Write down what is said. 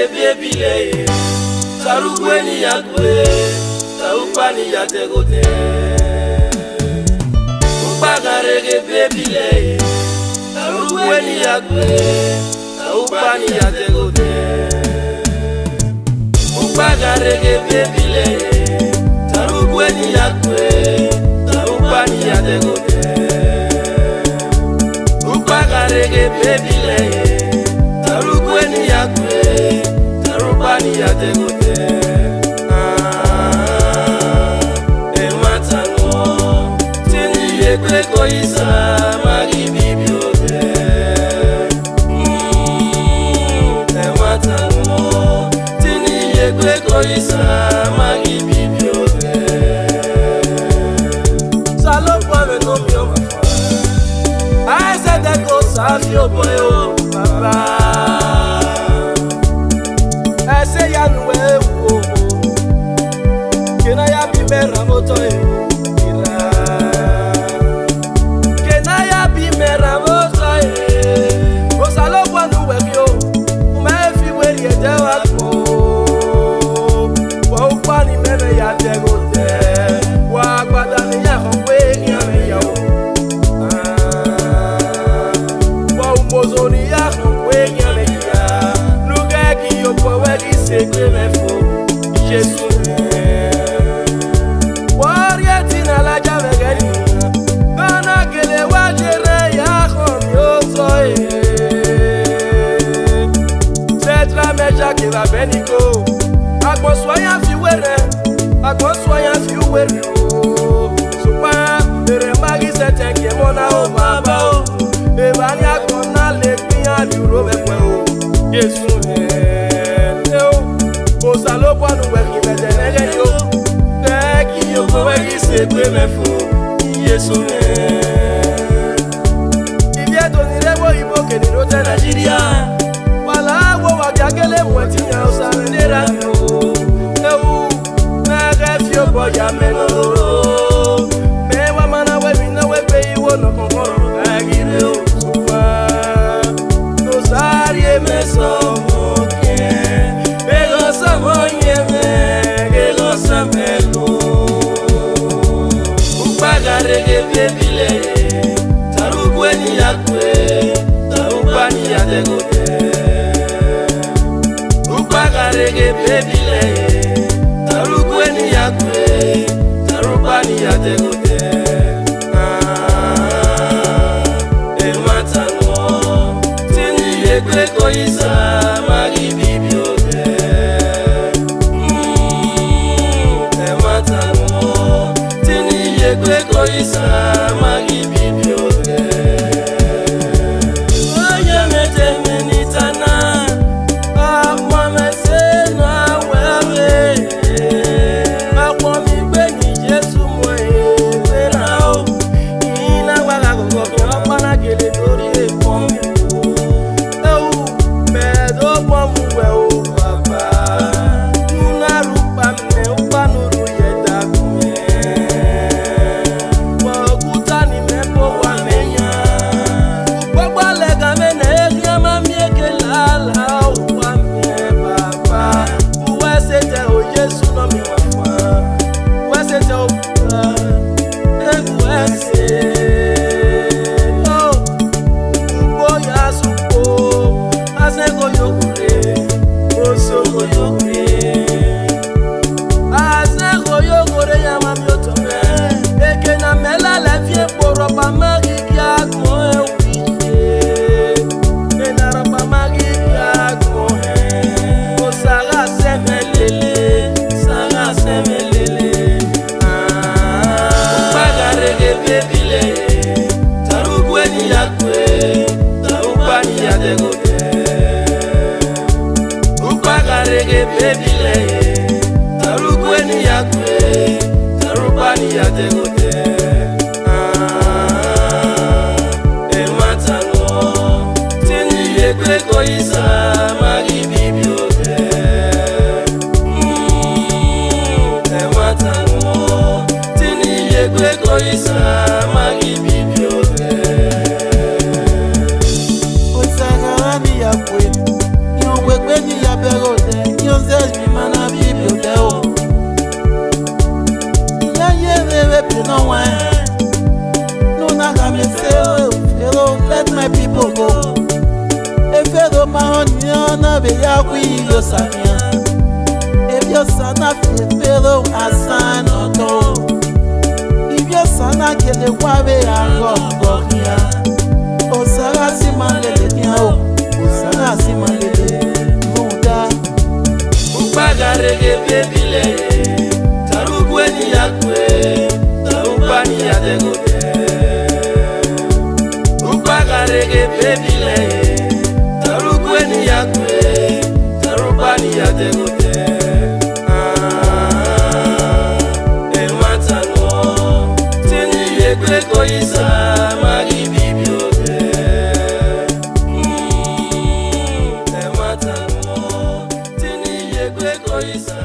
rege bebile Tarugweni yakwe Taupani yategote Upaga rege bebile Tarugweni yakwe Taupani yategote Upaga rege bebile Tarugweni yakwe Taupani yategote Upaga rege bebile Tarugweni yakwe Tarupani yategote Ematano Tini yekwe koisa Magi bibiote Ematano Tini yekwe koisa Magi bibiote Salo kwa meno mio mafa I said that go safio boyo Papa I say ya nuwe wo Kena ya bimera moto ira Kena ya bimera moto Osalo kwa nuwe kyo Umefi weri edewa ko Wa upani mene ya tegote Wa kwadani ya hongwe nyame yao Wa umozoni ya hongwe nyame ya Lugeki yo kwa wegi sekwe mefo Yesu Warietina la javegeri Bana kele wajere ya khomyozoe Setra meja kila beniko Agboswaya fi were Agboswaya fi were Supa Ere magi setenke mona o baba o Ebani akona lekmiya duro mekwe o Yesu Osalo panu weki metenege yo Teki yo kwa weki sekwe mefo Yesu Ibieto nirewo ibo kenirote Nigeria Wala wo wajakele mweti nya osarenera yo Nage fio boya menoro Mewa mana webi na webe iwo no konkoro Agire o suwa Nosari emeso Rege bebile Tarugweni yakwe Taupani yategote Upaga rege bebile Tarugweni yakwe Tarupani yategote Ematano Tini yekwe koisa Magi bibiote Ematano Tini yekwe koisa Magi bibiote Oye mete menitana Akwa mesena wewe Akwa mibeni Yesu mwe Venao Ina wala kukopi Akwana kele dori ekomi Ewu Medo kwa mwe o papa Nuna rupa mne upa nuru yeda kume Rege bebile Tarugweni yakwe Tarupani yategote Ematano Tini yekwe koisa Magi bibiote Ematano Tini yekwe koisa Magi bibiote Osaga wani yakwe Yo wekwe ni yabero na beya kuyo samia ebyo sana fefero asana to ibyo sana kele kwabe agongo kia osara simalele nia o osara simalele muda upagarege bebile tarugweni yakwe tarubani yadegote upagarege bebile tarugweni yakwe tarubani yadegote ematano tini yekwe koisa magi bibiote ematano tini yekwe koisa